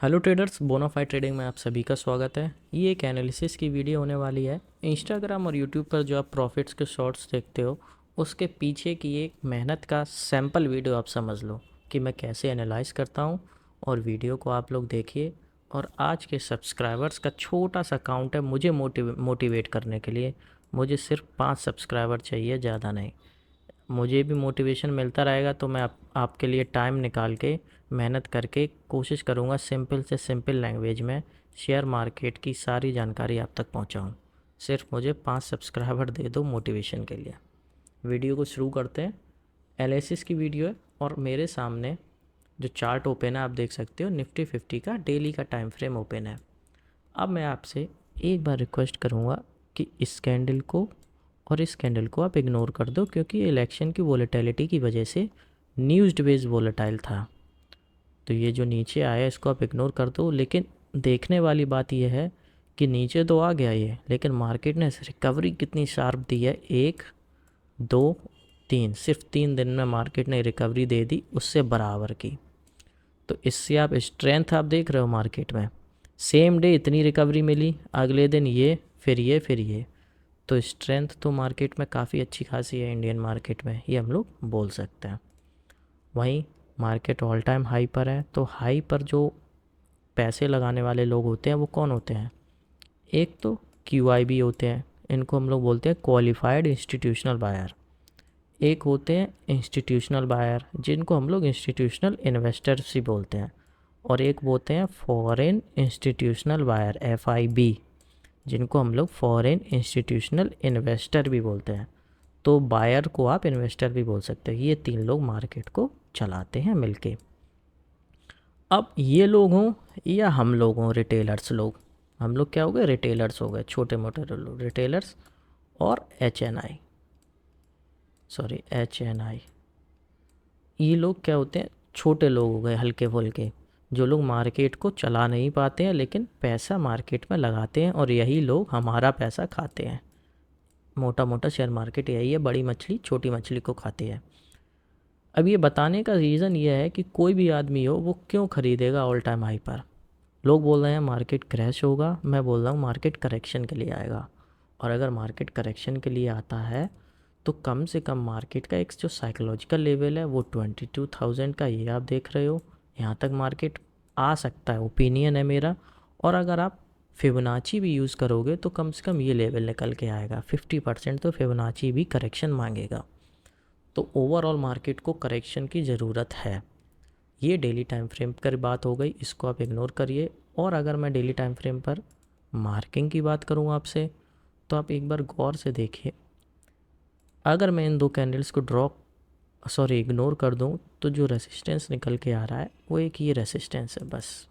Hello traders, bonafide trading में आप सभी का स्वागत है। ये एक एनालिसिस की वीडियो होने वाली है। इंस्टाग्राम और यूट्यूब पर जो आप प्रॉफिट्स के शॉर्ट्स देखते हो उसके पीछे की एक मेहनत का सैंपल वीडियो आप समझ लो कि मैं कैसे एनालाइज करता हूँ। और वीडियो को आप लोग देखिए। और आज के सब्सक्राइबर्स का छोटा सा काउंट है मुझे मोटिवेट करने के लिए। मुझे सिर्फ 5 सब्सक्राइबर चाहिए, ज़्यादा नहीं। मुझे भी मोटिवेशन मिलता रहेगा तो मैं आपके लिए टाइम निकाल के मेहनत करके कोशिश करूँगा सिंपल से सिंपल लैंग्वेज में शेयर मार्केट की सारी जानकारी आप तक पहुँचाऊँ। सिर्फ मुझे 5 सब्सक्राइबर दे दो मोटिवेशन के लिए। वीडियो को शुरू करते हैं। एनालिसिस की वीडियो है और मेरे सामने जो चार्ट ओपन है आप देख सकते हो, निफ्टी 50 का डेली का टाइम फ्रेम ओपन है। अब मैं आपसे एक बार रिक्वेस्ट करूँगा कि इस कैंडल को और इस कैंडल को आप इग्नोर कर दो, क्योंकि इलेक्शन की वोलेटिलिटी की वजह से न्यूज़ बेस्ड वोलेटाइल था। तो ये जो नीचे आया इसको आप इग्नोर कर दो। लेकिन देखने वाली बात यह है कि नीचे तो आ गया ये, लेकिन मार्केट ने रिकवरी कितनी शार्प दी है। 1 2 3, सिर्फ 3 दिन में मार्केट ने रिकवरी दे दी उससे बराबर की। तो इससे आप स्ट्रेंथ आप देख रहे हो मार्केट में। सेम डे इतनी रिकवरी मिली, अगले दिन ये, फिर ये, फिर ये। तो स्ट्रेंथ तो मार्केट में काफ़ी अच्छी खासी है इंडियन मार्केट में, ये हम लोग बोल सकते हैं। वहीं मार्केट ऑल टाइम हाई पर है। तो हाई पर जो पैसे लगाने वाले लोग होते हैं वो कौन होते हैं? एक तो QIB होते हैं, इनको हम लोग बोलते हैं क्वालिफाइड इंस्टीट्यूशनल बायर। एक होते हैं इंस्टीट्यूशनल बायर जिनको हम लोग इंस्टीट्यूशनल इन्वेस्टर्स भी बोलते हैं। और एक होते हैं फॉरेन इंस्टीट्यूशनल बायर FIB, जिनको हम लोग फॉरेन इंस्टीट्यूशनल इन्वेस्टर भी बोलते हैं। तो बायर को आप इन्वेस्टर भी बोल सकते हैं। ये 3 लोग मार्केट को चलाते हैं मिलके। अब ये लोग हों या हम लोग हों रिटेलर्स लोग, हम लोग क्या हो गए? रिटेलर्स हो गए, छोटे मोटे लोग रिटेलर्स। और HNI, ये लोग क्या होते हैं? छोटे लोग हो गए, हल्के फुल्के, जो लोग मार्केट को चला नहीं पाते हैं लेकिन पैसा मार्केट में लगाते हैं, और यही लोग हमारा पैसा खाते हैं। मोटा मोटा शेयर मार्केट यही है, बड़ी मछली छोटी मछली को खाती है। अब ये बताने का रीज़न ये है कि कोई भी आदमी हो वो क्यों ख़रीदेगा ऑल टाइम हाई पर। लोग बोल रहे हैं मार्केट क्रैश होगा, मैं बोल रहा हूँ मार्केट करेक्शन के लिए आएगा। और अगर मार्केट करेक्शन के लिए आता है तो कम से कम मार्केट का एक जो साइकोलॉजिकल लेवल है वो 22,000 का, ये आप देख रहे हो। यहाँ तक मार्केट आ सकता है, ओपिनियन है मेरा। और अगर आप फिबोनाची भी यूज़ करोगे तो कम से कम ये लेवल निकल के आएगा। 50% तो फिबोनाची भी करेक्शन मांगेगा। तो ओवरऑल मार्केट को करेक्शन की ज़रूरत है। ये डेली टाइम फ्रेम पर बात हो गई, इसको आप इग्नोर करिए। और अगर मैं डेली टाइम फ्रेम पर मार्किंग की बात करूँ आपसे, तो आप एक बार गौर से देखिए। अगर मैं इन 2 कैंडल्स को इग्नोर कर दूँ तो जो रेसिस्टेंस निकल के आ रहा है वो एक ये रेसिस्टेंस है बस।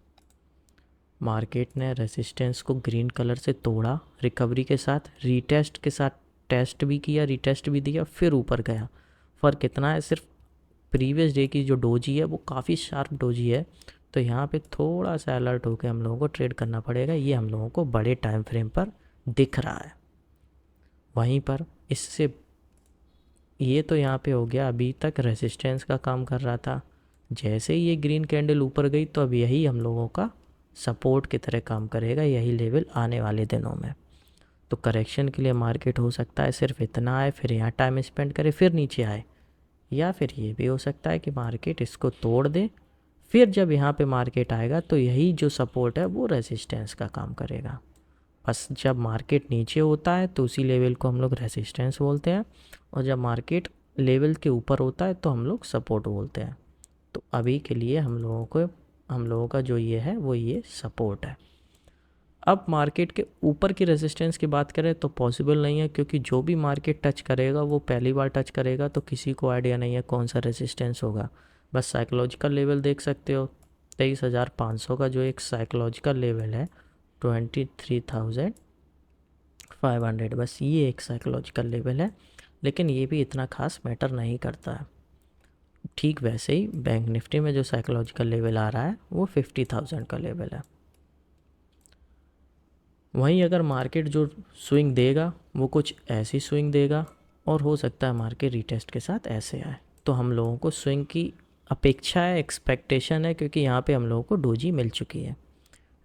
मार्केट ने रेसिस्टेंस को ग्रीन कलर से तोड़ा, रिकवरी के साथ, रीटेस्ट के साथ टेस्ट भी किया, रीटेस्ट भी दिया, फिर ऊपर गया। फ़र्क कितना है? सिर्फ प्रीवियस डे की जो डोजी है वो काफ़ी शार्प डोजी है। तो यहाँ पे थोड़ा सा अलर्ट होकर हम लोगों को ट्रेड करना पड़ेगा। ये हम लोगों को बड़े टाइम फ्रेम पर दिख रहा है। वहीं पर इससे ये तो यहाँ पे हो गया, अभी तक रेसिस्टेंस का काम कर रहा था। जैसे ही ये ग्रीन कैंडल ऊपर गई तो अब यही हम लोगों का सपोर्ट की तरह काम करेगा, यही लेवल आने वाले दिनों में। तो करेक्शन के लिए मार्केट हो सकता है सिर्फ इतना आए, फिर यहाँ टाइम स्पेंड करे, फिर नीचे आए। या फिर ये भी हो सकता है कि मार्केट इसको तोड़ दे, फिर जब यहाँ पे मार्केट आएगा तो यही जो सपोर्ट है वो रेसिस्टेंस का काम करेगा। बस जब मार्केट नीचे होता है तो उसी लेवल को हम लोग रेसिस्टेंस बोलते हैं, और जब मार्केट लेवल के ऊपर होता है तो हम लोग सपोर्ट बोलते हैं। तो अभी के लिए हम लोगों का जो ये है वो ये सपोर्ट है। अब मार्केट के ऊपर की रेजिस्टेंस की बात करें तो पॉसिबल नहीं है, क्योंकि जो भी मार्केट टच करेगा वो पहली बार टच करेगा तो किसी को आइडिया नहीं है कौन सा रेजिस्टेंस होगा। बस साइकोलॉजिकल लेवल देख सकते हो, 23,500 का जो एक साइकोलॉजिकल लेवल है, 23,500, बस ये एक साइकोलॉजिकल लेवल है। लेकिन ये भी इतना खास मैटर नहीं करता है। ठीक वैसे ही बैंक निफ्टी में जो साइकोलॉजिकल लेवल आ रहा है वो 50,000 का लेवल है। वहीं अगर मार्केट जो स्विंग देगा वो कुछ ऐसी स्विंग देगा, और हो सकता है मार्केट रीटेस्ट के साथ ऐसे आए। तो हम लोगों को स्विंग की अपेक्षा है, एक्सपेक्टेशन है, क्योंकि यहाँ पे हम लोगों को डोजी मिल चुकी है।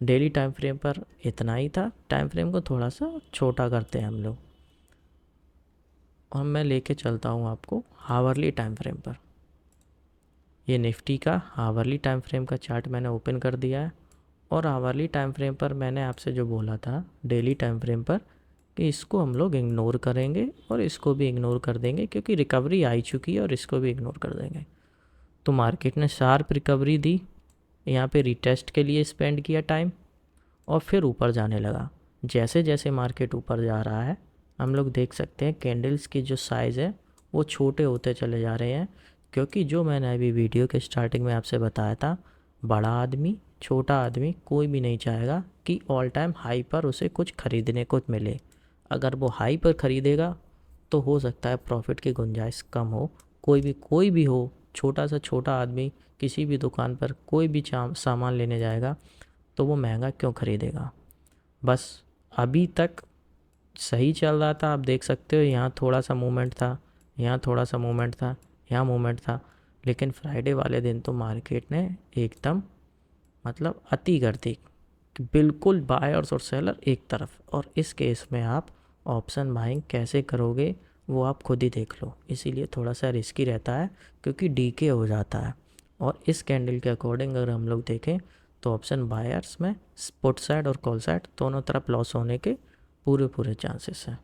डेली टाइम फ्रेम पर इतना ही था, टाइम फ्रेम को थोड़ा सा छोटा करते हैं हम लोग, और मैं लेके चलता हूँ आपको हावरली टाइम फ्रेम पर। ये निफ्टी का हावरली टाइम फ्रेम का चार्ट मैंने ओपन कर दिया है, और हावरली टाइम फ्रेम पर मैंने आपसे जो बोला था डेली टाइम फ्रेम पर कि इसको हम लोग इग्नोर करेंगे और इसको भी इग्नोर कर देंगे, क्योंकि रिकवरी आई चुकी है, और इसको भी इग्नोर कर देंगे। तो मार्केट ने शार्प रिकवरी दी, यहाँ पे रिटेस्ट के लिए स्पेंड किया टाइम, और फिर ऊपर जाने लगा। जैसे जैसे मार्केट ऊपर जा रहा है हम लोग देख सकते हैं कैंडल्स की जो साइज़ है वो छोटे होते चले जा रहे हैं, क्योंकि जो मैंने अभी वीडियो के स्टार्टिंग में आपसे बताया था, बड़ा आदमी छोटा आदमी कोई भी नहीं चाहेगा कि ऑल टाइम हाई पर उसे कुछ ख़रीदने को मिले। अगर वो हाई पर ख़रीदेगा तो हो सकता है प्रॉफिट की गुंजाइश कम हो। कोई भी हो, छोटा सा छोटा आदमी किसी भी दुकान पर कोई भी सामान लेने जाएगा तो वो महंगा क्यों ख़रीदेगा। बस अभी तक सही चल रहा था, आप देख सकते हो, यहाँ थोड़ा सा मूवमेंट था, यहाँ थोड़ा सा मूवमेंट था, यहाँ मूवमेंट था, लेकिन फ्राइडे वाले दिन तो मार्केट ने एकदम मतलब अति कर दी, बिल्कुल बायर्स और सेलर एक तरफ। और इस केस में आप ऑप्शन बाइंग कैसे करोगे वो आप खुद ही देख लो, इसीलिए थोड़ा सा रिस्की रहता है, क्योंकि डीके हो जाता है। और इस कैंडल के अकॉर्डिंग अगर हम लोग देखें तो ऑप्शन बायर्स में पुट साइड और कॉल साइड दोनों तरफ लॉस होने के पूरे चांसेस हैं।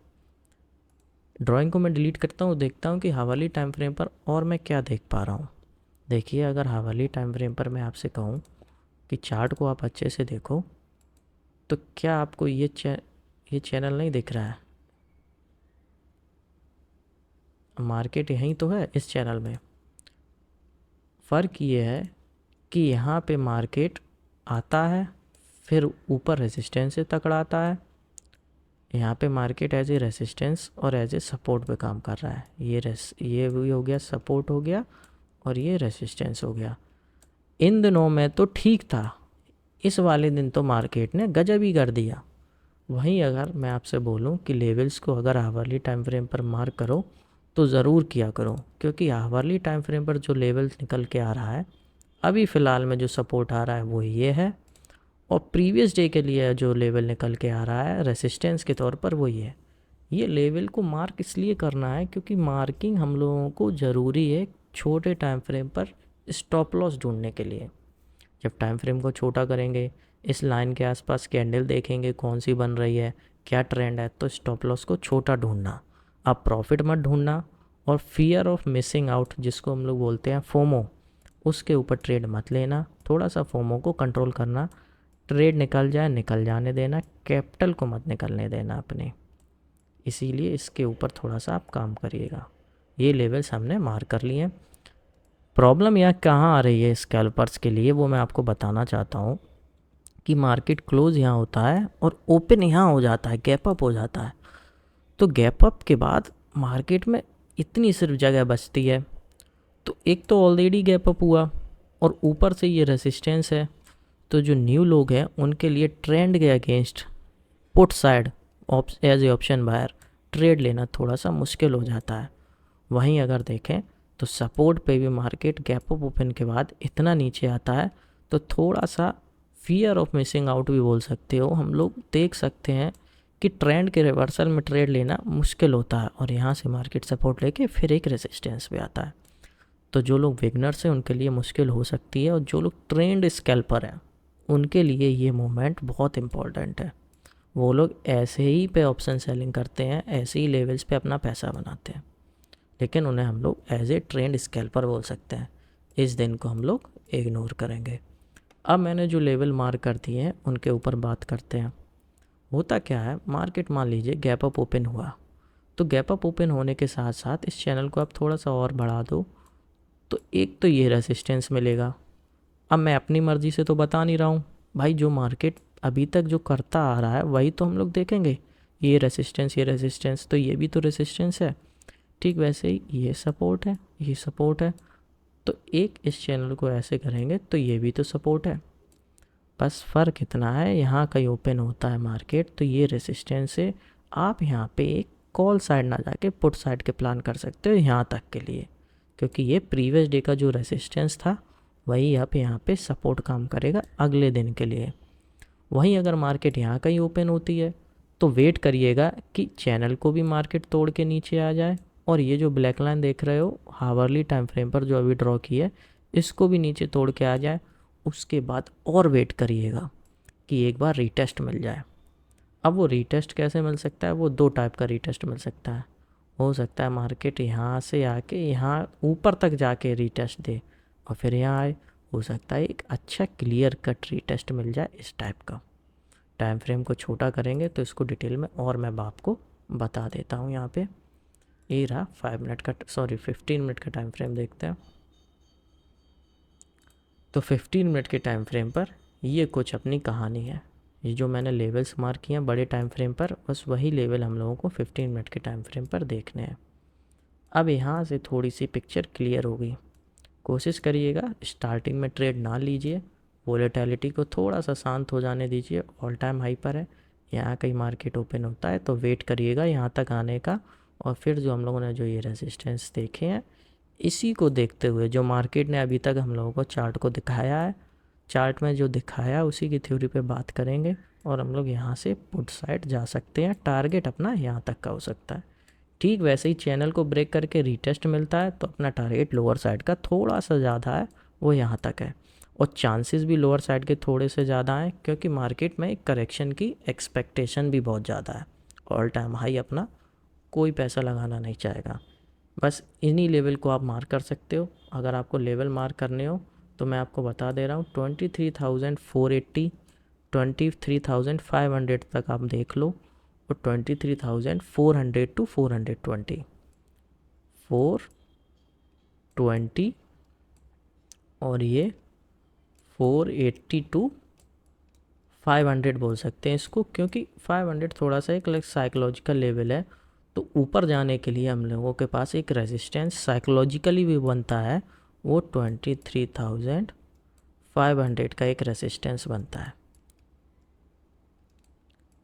ड्राइंग को मैं डिलीट करता हूँ, देखता हूँ कि हावरली टाइम फ्रेम पर और मैं क्या देख पा रहा हूँ। देखिए, अगर हावरली टाइम फ्रेम पर मैं आपसे कहूँ कि चार्ट को आप अच्छे से देखो, तो क्या आपको ये चैनल नहीं दिख रहा है? मार्केट यहीं तो है इस चैनल में। फ़र्क ये है कि यहाँ पे मार्केट आता है, फिर ऊपर रेजिस्टेंस से तकड़ाता है, यहाँ पे मार्केट एज ए रेजिस्टेंस और एज ए सपोर्ट पे काम कर रहा है। ये भी हो गया, सपोर्ट हो गया, और ये रेजिस्टेंस हो गया। इन दिनों में तो ठीक था, इस वाले दिन तो मार्केट ने गजब ही कर दिया। वहीं अगर मैं आपसे बोलूं कि लेवल्स को अगर हावरली टाइम फ्रेम पर मार्क करो तो ज़रूर किया करो, क्योंकि हावरली टाइम फ्रेम पर जो लेवल्स निकल के आ रहा है अभी फ़िलहाल में जो सपोर्ट आ रहा है वो ये है, और प्रीवियस डे के लिए जो लेवल निकल के आ रहा है रेसिस्टेंस के तौर पर वो ये लेवल को मार्क इसलिए करना है क्योंकि मार्किंग हम लोगों को ज़रूरी है छोटे टाइम फ्रेम पर स्टॉप लॉस ढूंढने के लिए। जब टाइम फ्रेम को छोटा करेंगे, इस लाइन के आसपास कैंडल देखेंगे कौन सी बन रही है, क्या ट्रेंड है, तो स्टॉप लॉस को छोटा ढूंढना, आप प्रॉफिट मत ढूंढना। और फियर ऑफ मिसिंग आउट जिसको हम लोग बोलते हैं फोमो, उसके ऊपर ट्रेड मत लेना, थोड़ा सा फोमो को कंट्रोल करना। ट्रेड निकल जाए निकल जाने देना, कैपिटल को मत निकलने देना अपने, इसीलिए इसके ऊपर थोड़ा सा आप काम करिएगा। ये लेवल्स हमने मार्क कर लिए हैं। प्रॉब्लम यहाँ कहाँ आ रही है स्कैल्पर्स के लिए वो मैं आपको बताना चाहता हूँ कि मार्केट क्लोज यहाँ होता है और ओपन यहाँ हो जाता है, गैप अप हो जाता है। तो गैप अप के बाद मार्केट में इतनी सिर्फ जगह बचती है, तो एक तो ऑलरेडी गैप अप हुआ और ऊपर से ये रेसिस्टेंस है, तो जो न्यू लोग हैं उनके लिए ट्रेंड के against put side as a option buyer trade लेना थोड़ा सा मुश्किल हो जाता है। वहीं अगर देखें तो सपोर्ट पे भी मार्केट गैप अप ओपन के बाद इतना नीचे आता है, तो थोड़ा सा फियर ऑफ मिसिंग आउट भी बोल सकते हो, हम लोग देख सकते हैं कि ट्रेंड के रिवर्सल में ट्रेड लेना मुश्किल होता है, और यहाँ से मार्केट सपोर्ट लेके फिर एक रेजिस्टेंस पे आता है। तो जो लोग बिगनर्स हैं उनके लिए मुश्किल हो सकती है, और जो लोग ट्रेंड स्कैल्पर हैं उनके लिए ये मोमेंट बहुत इम्पॉर्टेंट है। वो लोग ऐसे ही पे ऑप्शन सेलिंग करते हैं, ऐसे ही लेवल्स पे अपना पैसा बनाते हैं, लेकिन उन्हें हम लोग एज ए ट्रेंड स्कैल्पर बोल सकते हैं। इस दिन को हम लोग इग्नोर करेंगे। अब मैंने जो लेवल मार्क कर दिए हैं उनके ऊपर बात करते हैं। होता क्या है, मार्केट मान लीजिए गैप अप ओपन हुआ, तो गैप अप ओपन होने के साथ साथ इस चैनल को आप थोड़ा सा और बढ़ा दो, तो एक तो ये रेसिस्टेंस मिलेगा। अब मैं अपनी मर्ज़ी से तो बता नहीं रहा हूँ भाई, जो मार्केट अभी तक जो करता आ रहा है वही तो हम लोग देखेंगे। ये रेसिस्टेंस, तो ये भी तो रेसिस्टेंस है, ठीक वैसे ही ये सपोर्ट है, ये सपोर्ट है, तो एक इस चैनल को ऐसे करेंगे तो ये भी तो सपोर्ट है। बस फ़र्क इतना है, यहाँ कहीं ओपन होता है मार्केट तो ये रेसिस्टेंस है, आप यहाँ पे एक कॉल साइड ना जाके पुट साइड के प्लान कर सकते हो यहाँ तक के लिए, क्योंकि ये प्रीवियस डे का जो रेजिस्टेंस था वही अब यहाँ पे सपोर्ट काम करेगा अगले दिन के लिए। वहीं अगर मार्केट यहाँ कहीं ओपन होती है तो वेट करिएगा कि चैनल को भी मार्केट तोड़ के नीचे आ जाए, और ये जो ब्लैक लाइन देख रहे हो हावरली टाइम फ्रेम पर जो अभी ड्रॉ की है इसको भी नीचे तोड़ के आ जाए। उसके बाद और वेट करिएगा कि एक बार रीटेस्ट मिल जाए। अब वो रीटेस्ट कैसे मिल सकता है? वो दो टाइप का रीटेस्ट मिल सकता है। हो सकता है मार्केट यहाँ से आके यहाँ ऊपर तक जाके रीटेस्ट दे और फिर यहाँ आए। हो सकता है एक अच्छा क्लियर कट रीटेस्ट मिल जाए इस टाइप का। टाइम फ्रेम को छोटा करेंगे तो इसको डिटेल में और मैं आपको बता देता हूँ। यहाँ पे ये रहा 15 मिनट का टाइम फ्रेम देखते हैं। तो 15 मिनट के टाइम फ्रेम पर ये कुछ अपनी कहानी है। ये जो मैंने लेवल्स मार्क किए हैं बड़े टाइम फ्रेम पर, बस वही लेवल हम लोगों को 15 मिनट के टाइम फ्रेम पर देखने हैं। अब यहाँ से थोड़ी सी पिक्चर क्लियर हो गई। कोशिश करिएगा स्टार्टिंग में ट्रेड ना लीजिए, वोलेटिलिटी को थोड़ा सा शांत हो जाने दीजिए। ऑल टाइम हाई पर है, यहाँ कहीं मार्केट ओपन होता है तो वेट करिएगा यहाँ तक आने का, और फिर जो हम लोगों ने जो ये रेजिस्टेंस देखे हैं इसी को देखते हुए जो मार्केट ने अभी तक हम लोगों को चार्ट को दिखाया है, चार्ट में जो दिखाया उसी की थ्योरी पे बात करेंगे और हम लोग यहाँ से पुट साइड जा सकते हैं। टारगेट अपना यहाँ तक का हो सकता है। ठीक वैसे ही चैनल को ब्रेक करके रीटेस्ट मिलता है तो अपना टारगेट लोअर साइड का थोड़ा सा ज़्यादा है, वो यहाँ तक है, और चांसेस भी लोअर साइड के थोड़े से ज़्यादा हैं क्योंकि मार्केट में एक करेक्शन की एक्सपेक्टेशन भी बहुत ज़्यादा है। ऑल टाइम हाई अपना कोई पैसा लगाना नहीं चाहेगा। बस इन्हीं लेवल को आप मार्क कर सकते हो। अगर आपको लेवल मार्क करने हो तो मैं आपको बता दे रहा हूँ 23,480, 23,500 तक आप देख लो, और 23,400 टू 420, 420 और ये 480 टू 500 बोल सकते हैं इसको, क्योंकि 500 थोड़ा सा एक साइकोलॉजिकल लेवल है। तो ऊपर जाने के लिए हम लोगों के पास एक रेजिस्टेंस साइकोलॉजिकली भी बनता है, वो 23,500 का एक रेजिस्टेंस बनता है।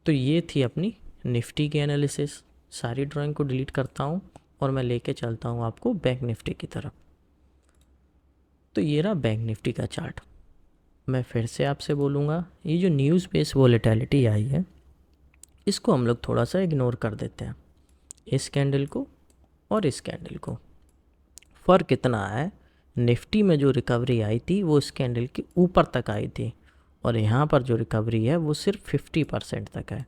तो ये थी अपनी निफ्टी की एनालिसिस। सारी ड्राइंग को डिलीट करता हूँ और मैं लेके चलता हूँ आपको बैंक निफ्टी की तरफ। तो ये रहा बैंक निफ्टी का चार्ट। मैं फिर से आपसे बोलूँगा, ये जो न्यूज़ बेस्ड वोलेटिलिटी आई है इसको हम लोग थोड़ा सा इग्नोर कर देते हैं, इस कैंडल को और इस कैंडल को। फ़र्क कितना है, निफ्टी में जो रिकवरी आई थी वो इस कैंडल के ऊपर तक आई थी, और यहाँ पर जो रिकवरी है वो सिर्फ 50% तक है।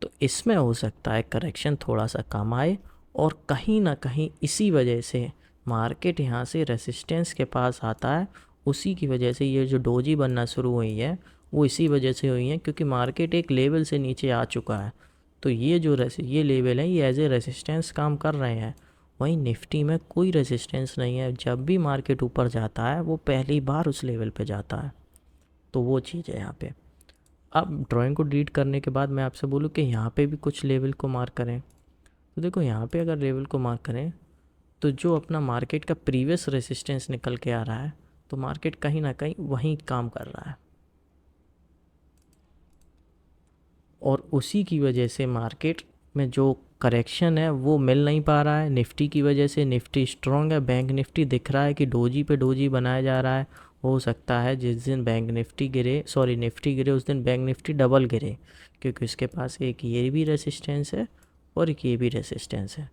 तो इसमें हो सकता है करेक्शन थोड़ा सा कम आए, और कहीं ना कहीं इसी वजह से मार्केट यहाँ से रेसिस्टेंस के पास आता है। उसी की वजह से ये जो डोजी बनना शुरू हुई है वो इसी वजह से हुई है, क्योंकि मार्केट एक लेवल से नीचे आ चुका है। तो ये जो ये लेवल है ये एज ए रेसिस्टेंस काम कर रहे हैं। वहीं निफ्टी में कोई रेसिस्टेंस नहीं है, जब भी मार्केट ऊपर जाता है वो पहली बार उस लेवल पे जाता है। तो वो चीज़ है यहाँ पे। अब ड्राइंग को डिलीट करने के बाद मैं आपसे बोलूँ कि यहाँ पे भी कुछ लेवल को मार्क करें। तो देखो यहाँ पे अगर लेवल को मार्क करें तो जो अपना मार्केट का प्रीवियस रेसिस्टेंस निकल के आ रहा है, तो मार्केट कहीं ना कहीं वहीं काम कर रहा है, और उसी की वजह से मार्केट में जो करेक्शन है वो मिल नहीं पा रहा है। निफ्टी की वजह से निफ्टी स्ट्रॉन्ग है, बैंक निफ्टी दिख रहा है कि डोजी पे डोजी बनाया जा रहा है। हो सकता है जिस दिन निफ्टी गिरे उस दिन बैंक निफ्टी डबल गिरे, क्योंकि उसके पास एक ये भी रेसिस्टेंस है और एक ये भी रेसिस्टेंस है।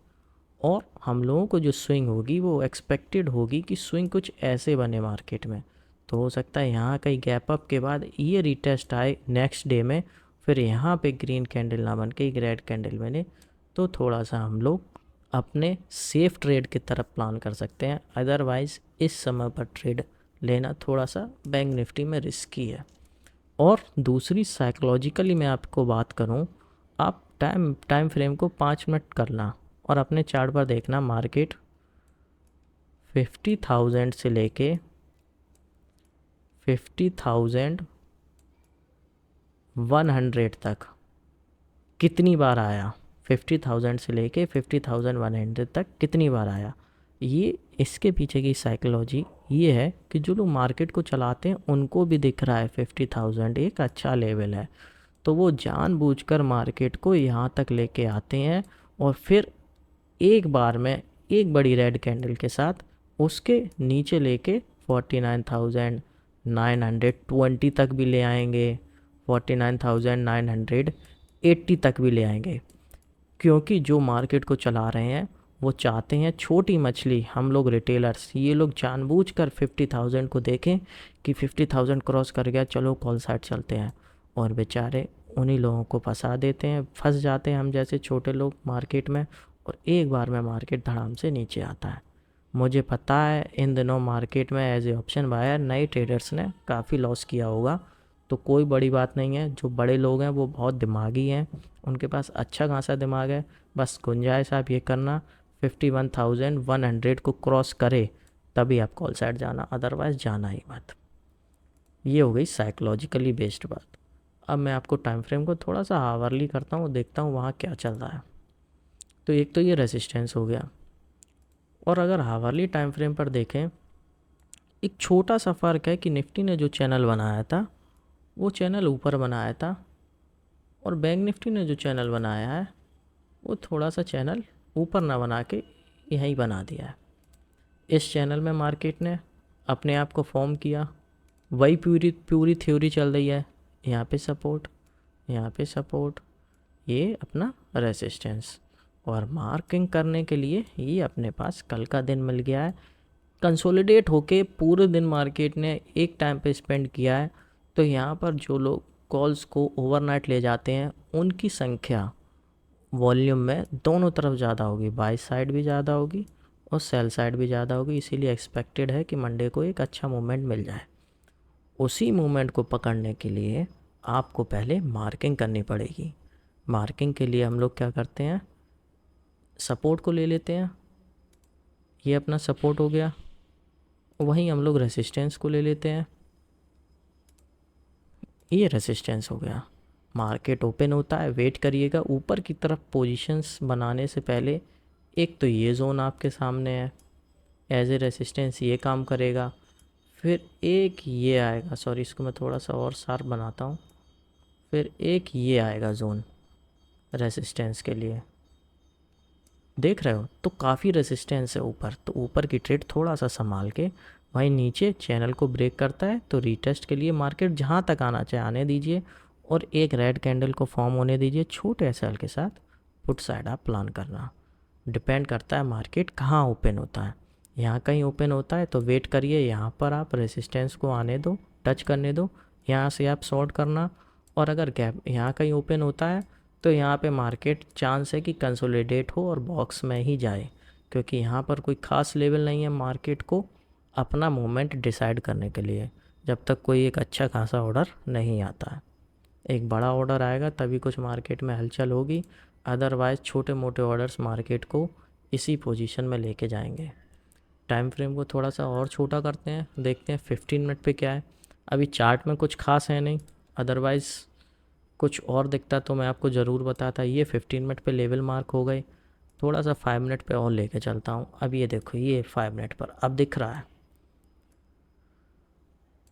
और हम लोगों को जो स्विंग होगी वो एक्सपेक्टेड होगी कि स्विंग कुछ ऐसे बने मार्केट में। तो हो सकता है यहाँ कहीं गैप अप के बाद ये रिटेस्ट आए नेक्स्ट डे में, फिर यहाँ पे ग्रीन कैंडल ना बन के एक रेड कैंडल बने, तो थोड़ा सा हम लोग अपने सेफ ट्रेड की तरफ प्लान कर सकते हैं। अदरवाइज़ इस समय पर ट्रेड लेना थोड़ा सा बैंक निफ्टी में रिस्की है। और दूसरी साइकोलॉजिकली मैं आपको बात करूं, आप टाइम फ्रेम को 5 मिनट करना और अपने चार्ट पर देखना मार्केट 50,000 से लेके 50,100 तक कितनी बार आया, 50,000 से लेके 50,100 तक कितनी बार आया। ये इसके पीछे की साइकोलॉजी ये है कि जो लोग मार्केट को चलाते हैं उनको भी दिख रहा है 50,000 एक अच्छा लेवल है, तो वो जानबूझकर मार्केट को यहाँ तक लेके आते हैं और फिर एक बार में एक बड़ी रेड कैंडल के साथ उसके नीचे लेके 49,920 तक भी ले आएंगे, 49,980 तक भी ले आएंगे। क्योंकि जो मार्केट को चला रहे हैं वो चाहते हैं छोटी मछली, हम लोग रिटेलर्स, ये लोग जानबूझकर 50,000 को देखें कि 50,000 क्रॉस कर गया, चलो कॉल साइड चलते हैं, और बेचारे उन्हीं लोगों को फंसा देते हैं, फंस जाते हैं हम जैसे छोटे लोग मार्केट में, और एक बार में मार्केट धड़ाम से नीचे आता है। मुझे पता है इन दिनों मार्केट में एज ए ऑप्शन बायर नए ट्रेडर्स ने काफ़ी लॉस किया होगा, तो कोई बड़ी बात नहीं है। जो बड़े लोग हैं वो बहुत दिमागी हैं, उनके पास अच्छा खासा दिमाग है। बस गुंजाइश आप ये करना 51,100 को क्रॉस करे तभी आप कॉल साइड जाना, अदरवाइज़ जाना ही मत। ये हो गई साइकोलॉजिकली बेस्ड बात। अब मैं आपको टाइम फ्रेम को थोड़ा सा हावरली करता हूँ, देखता हूँ वहाँ क्या चल रहा है। तो एक तो ये रेसिस्टेंस हो गया, और अगर हावरली टाइम फ्रेम पर देखें, एक छोटा सा फ़र्क है कि निफ्टी ने जो चैनल बनाया था वो चैनल ऊपर बनाया था, और बैंक निफ्टी ने जो चैनल बनाया है वो थोड़ा सा चैनल ऊपर ना बना के यहीं बना दिया है। इस चैनल में मार्केट ने अपने आप को फॉर्म किया, वही पूरी पूरी थ्योरी चल रही है, यहाँ पे सपोर्ट, यहाँ पे सपोर्ट, ये अपना रेसिस्टेंस, और मार्किंग करने के लिए ये अपने पास कल का दिन मिल गया है। कंसोलिडेट होके पूरे दिन मार्केट ने एक टाइम पे स्पेंड किया है, तो यहाँ पर जो लोग कॉल्स को ओवरनाइट ले जाते हैं उनकी संख्या वॉल्यूम में दोनों तरफ ज़्यादा होगी, बाई साइड भी ज़्यादा होगी और सेल साइड भी ज़्यादा होगी। इसीलिए एक्सपेक्टेड है कि मंडे को एक अच्छा मूवमेंट मिल जाए। उसी मूवमेंट को पकड़ने के लिए आपको पहले मार्किंग करनी पड़ेगी। मार्किंग के लिए हम लोग क्या करते हैं, सपोर्ट को ले लेते हैं, ये अपना सपोर्ट हो गया। वहीं हम लोग रेसिस्टेंस को ले लेते हैं, ये रेसिस्टेंस हो गया। मार्केट ओपन होता है, वेट करिएगा। ऊपर की तरफ पोजीशंस बनाने से पहले एक तो ये जोन आपके सामने है, एज ए रेसिस्टेंस ये काम करेगा। फिर एक ये आएगा, सॉरी इसको मैं थोड़ा सा और शार्प बनाता हूँ। फिर एक ये आएगा जोन रेसिस्टेंस के लिए, देख रहे हो, तो काफ़ी रेसिस्टेंस है ऊपर, तो ऊपर की ट्रेड थोड़ा सा संभाल के। वहीं नीचे चैनल को ब्रेक करता है तो रीटेस्ट के लिए मार्केट जहाँ तक आना चाहे आने दीजिए, और एक रेड कैंडल को फॉर्म होने दीजिए छोटे एसएल के साथ। पुट साइड आप प्लान करना, डिपेंड करता है मार्केट कहाँ ओपन होता है। यहाँ कहीं ओपन होता है तो वेट करिए, यहाँ पर आप रेसिस्टेंस को आने दो, टच करने दो, यहाँ से आप शॉर्ट करना। और अगर गैप यहाँ कहीं ओपन होता है तो यहाँ पे मार्केट चांस है कि कंसोलिडेट हो और बॉक्स में ही जाए, क्योंकि यहाँ पर कोई ख़ास लेवल नहीं है मार्केट को अपना मूवमेंट डिसाइड करने के लिए, जब तक कोई एक अच्छा खासा ऑर्डर नहीं आता है। एक बड़ा ऑर्डर आएगा तभी कुछ मार्केट में हलचल होगी, अदरवाइज़ छोटे मोटे ऑर्डर्स मार्केट को इसी पोजीशन में लेके जाएंगे। टाइम फ्रेम को थोड़ा सा और छोटा करते हैं, देखते हैं 15 मिनट पे क्या है। अभी चार्ट में कुछ खास है नहीं, अदरवाइज़ कुछ और दिखता तो मैं आपको ज़रूर बताता। ये 15 मिनट पे लेवल मार्क हो गए, थोड़ा सा 5 मिनट पे और लेके चलता हूँ। अब ये देखो, ये 5 मिनट पर अब दिख रहा है,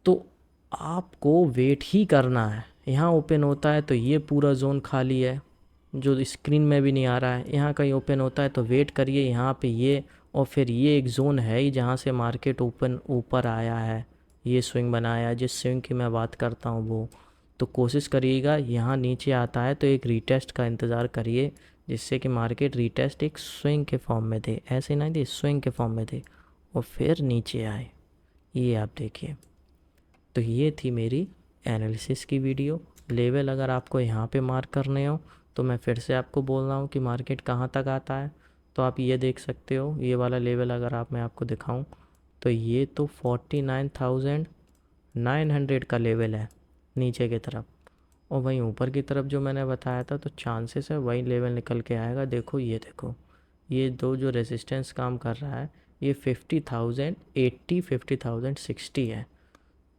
तो आपको वेट ही करना है। यहाँ ओपन होता है तो ये पूरा जोन खाली है जो स्क्रीन में भी नहीं आ रहा है, यहाँ कहीं ओपन होता है तो वेट करिए यहाँ पे ये, और फिर ये एक जोन है ही जहाँ से मार्केट ओपन ऊपर आया है, ये स्विंग बनाया, जिस स्विंग की मैं बात करता हूँ वो। तो कोशिश करिएगा यहाँ नीचे आता है तो एक रीटेस्ट का इंतज़ार करिए, जिससे कि मार्केट रीटेस्ट एक स्विंग के फॉर्म में दे, ऐसे नहीं दे, स्विंग के फॉर्म में दे, और फिर नीचे आए। ये आप देखिए। तो ये थी मेरी एनालिसिस की वीडियो। लेवल अगर आपको यहाँ पे मार्क करने हो तो मैं फिर से आपको बोल रहा हूँ कि मार्केट कहाँ तक आता है, तो आप ये देख सकते हो। ये वाला लेवल अगर मैं आपको दिखाऊँ तो ये तो 49,900 का लेवल है नीचे की तरफ, और वहीं ऊपर की तरफ जो मैंने बताया था तो चांसेस है वही लेवल निकल के आएगा। देखो ये देखो, ये दो जो रेजिस्टेंस काम कर रहा है ये 50,080 50,060 है।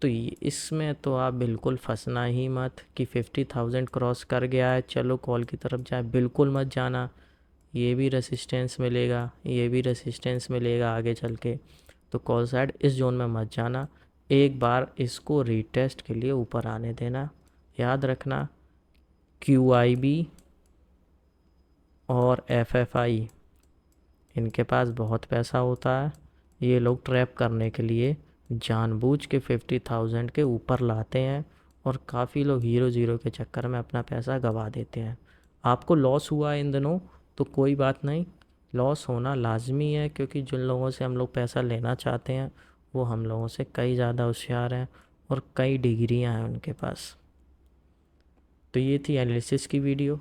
तो इसमें तो आप बिल्कुल फंसना ही मत कि 50,000 क्रॉस कर गया है चलो कॉल की तरफ जाए, बिल्कुल मत जाना। ये भी रेसिस्टेंस मिलेगा, ये भी रेसिस्टेंस मिलेगा आगे चल के, तो कॉल साइड इस जोन में मत जाना। एक बार इसको रीटेस्ट के लिए ऊपर आने देना। याद रखना QIB और FFI, इनके पास बहुत पैसा होता है, ये लोग ट्रैप करने के लिए जानबूझ के 50,000 के ऊपर लाते हैं और काफ़ी लोग हीरो ज़ीरो के चक्कर में अपना पैसा गंवा देते हैं। आपको लॉस हुआ है इन दिनों तो कोई बात नहीं, लॉस होना लाजमी है, क्योंकि जिन लोगों से हम लोग पैसा लेना चाहते हैं वो हम लोगों से कई ज़्यादा होशियार हैं और कई डिग्रियां हैं उनके पास। तो ये थी एनालिसिस की वीडियो।